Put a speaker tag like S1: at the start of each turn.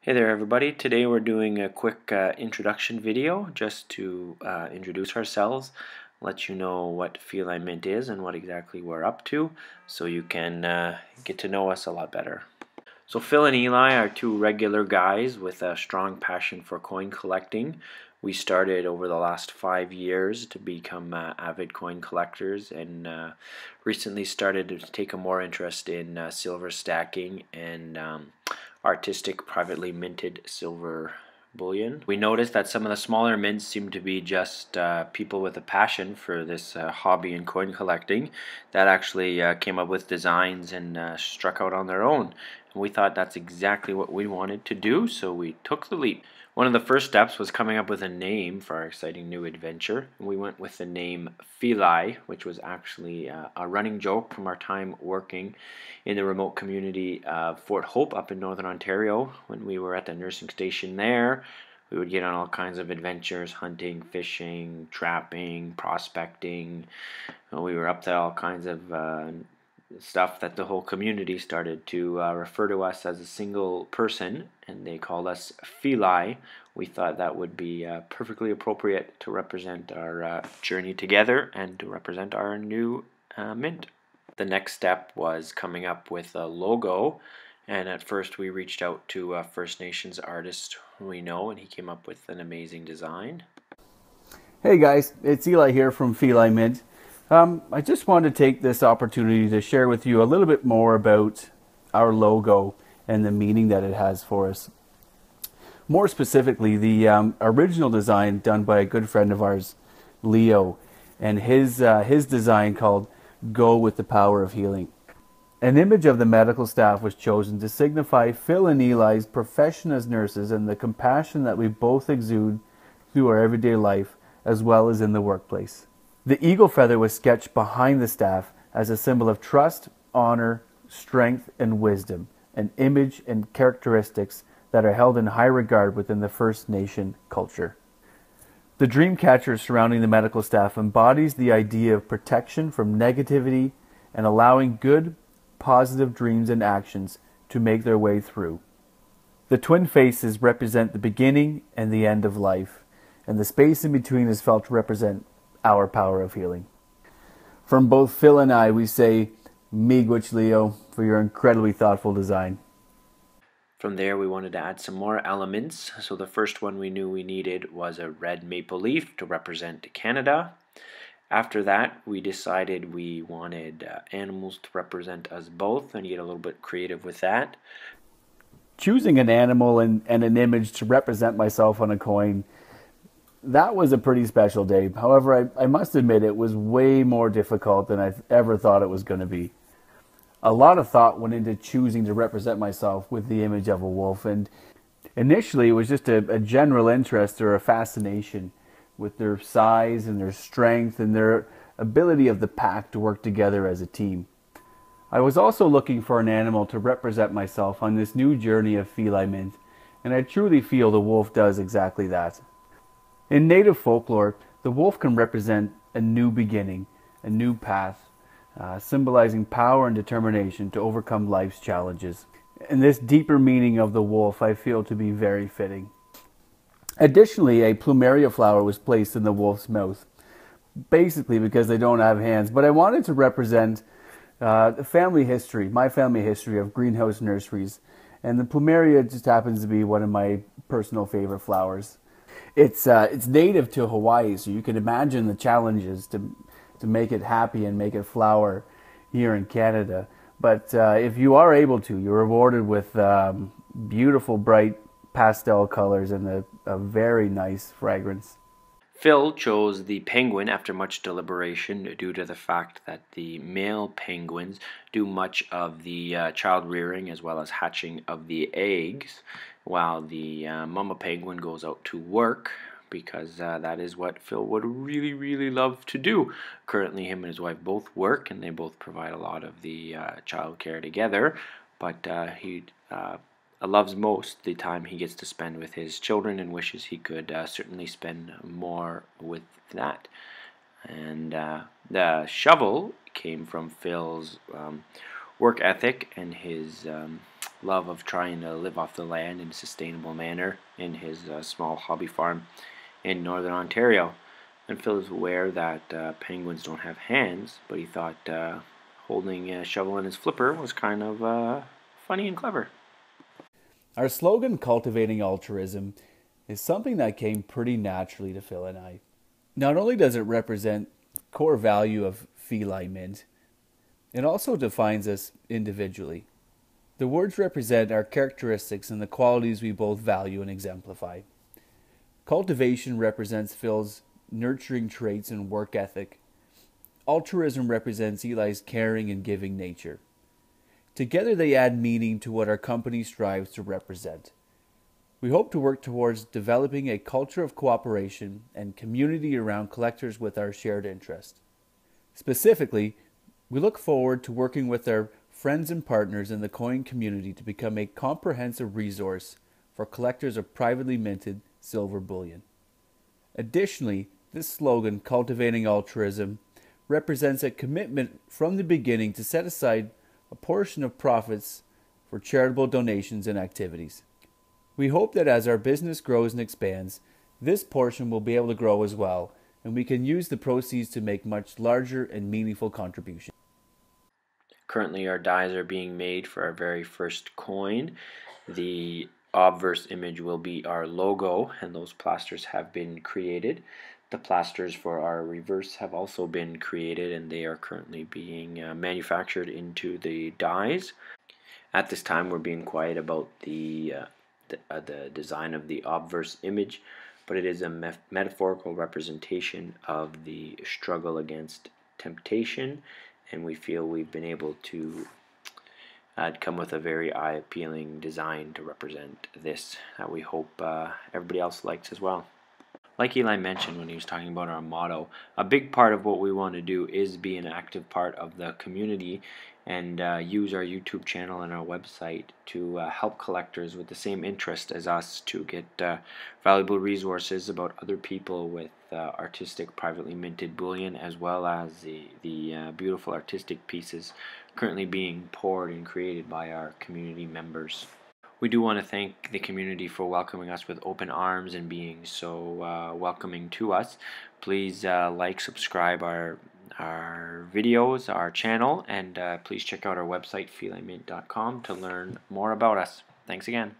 S1: Hey there everybody, today we're doing a quick introduction video just to introduce ourselves, let you know what Pheli Mint is and what exactly we're up to so you can get to know us a lot better. So Phil and Eli are two regular guys with a strong passion for coin collecting. We started over the last 5 years to become avid coin collectors and recently started to take a more interest in silver stacking and artistic privately minted silver bullion. We noticed that some of the smaller mints seem to be just people with a passion for this hobby in coin collecting that actually came up with designs and struck out on their own. And we thought that's exactly what we wanted to do, so we took the leap. One of the first steps was coming up with a name for our exciting new adventure. We went with the name Pheli, which was actually a running joke from our time working in the remote community of Fort Hope up in Northern Ontario. When we were at the nursing station there, we would get on all kinds of adventures, hunting, fishing, trapping, prospecting. We were up to all kinds of stuff that the whole community started to refer to us as a single person, and they called us Pheli. We thought that would be perfectly appropriate to represent our journey together and to represent our new mint. The next step was coming up with a logo, and at first we reached out to a First Nations artist we know, and he came up with an amazing design.
S2: Hey guys, it's Eli here from Pheli Mint. I just wanted to take this opportunity to share with you a little bit more about our logo and the meaning that it has for us. More specifically, the original design done by a good friend of ours, Leo, and his design called "Go with the Power of Healing." An image of the medical staff was chosen to signify Phil and Eli's profession as nurses and the compassion that we both exude through our everyday life as well as in the workplace. The eagle feather was sketched behind the staff as a symbol of trust, honor, strength, and wisdom, an image and characteristics that are held in high regard within the First Nation culture. The dream catcher surrounding the medical staff embodies the idea of protection from negativity and allowing good, positive dreams and actions to make their way through. The twin faces represent the beginning and the end of life, and the space in between is felt to represent our power of healing. From both Phil and I, we say, Miigwech Leo, for your incredibly thoughtful design.
S1: From there, we wanted to add some more elements. So the first one we knew we needed was a red maple leaf to represent Canada. After that, we decided we wanted animals to represent us both and get a little bit creative with that.
S2: Choosing an animal and an image to represent myself on a coin, that was a pretty special day. However, I must admit it was way more difficult than I ever thought it was going to be. A lot of thought went into choosing to represent myself with the image of a wolf, and initially it was just a general interest or a fascination with their size and their strength and their ability of the pack to work together as a team. I was also looking for an animal to represent myself on this new journey of Pheli Mint, and I truly feel the wolf does exactly that. In Native folklore, the wolf can represent a new beginning, a new path, symbolizing power and determination to overcome life's challenges. And this deeper meaning of the wolf I feel to be very fitting. Additionally, a plumeria flower was placed in the wolf's mouth, basically because they don't have hands, but I wanted to represent family history, my family history of greenhouse nurseries, and the plumeria just happens to be one of my personal favorite flowers. It's native to Hawaii, so you can imagine the challenges to make it happy and make it flower here in Canada. But if you are able to, you're rewarded with beautiful, bright pastel colors and a very nice fragrance.
S1: Phil chose the penguin after much deliberation due to the fact that the male penguins do much of the child rearing as well as hatching of the eggs, while the mama penguin goes out to work because that is what Phil would really, really love to do. Currently, him and his wife both work and they both provide a lot of the child care together, but he loves most the time he gets to spend with his children and wishes he could certainly spend more with that. And the shovel came from Phil's work ethic and his love of trying to live off the land in a sustainable manner in his small hobby farm in northern Ontario. And Phil is aware that penguins don't have hands, but he thought holding a shovel in his flipper was kind of funny and clever.
S2: Our slogan, Cultivating Altruism, is something that came pretty naturally to Phil and I. Not only does it represent core value of Pheli Mint, it also defines us individually. The words represent our characteristics and the qualities we both value and exemplify. Cultivation represents Phil's nurturing traits and work ethic. Altruism represents Eli's caring and giving nature. Together they add meaning to what our company strives to represent. We hope to work towards developing a culture of cooperation and community around collectors with our shared interest. Specifically, we look forward to working with our friends and partners in the coin community to become a comprehensive resource for collectors of privately minted silver bullion. Additionally, this slogan, Cultivating Altruism, represents a commitment from the beginning to set aside a portion of profits for charitable donations and activities. We hope that as our business grows and expands, this portion will be able to grow as well, and we can use the proceeds to make much larger and meaningful contributions.
S1: Currently, our dies are being made for our very first coin. The obverse image will be our logo, and those plasters have been created. The plasters for our reverse have also been created, and they are currently being manufactured into the dies. At this time, we're being quiet about the design of the obverse image, but it is a metaphorical representation of the struggle against temptation, and we feel we've been able to come with a very eye-appealing design to represent this that we hope everybody else likes as well. Like Eli mentioned when he was talking about our motto, a big part of what we want to do is be an active part of the community and use our YouTube channel and our website to help collectors with the same interest as us to get valuable resources about other people with artistic privately minted bullion, as well as the beautiful artistic pieces currently being poured and created by our community members. We do want to thank the community for welcoming us with open arms and being so welcoming to us. Please like, subscribe our videos, our channel, and please check out our website, felimint.com, to learn more about us. Thanks again.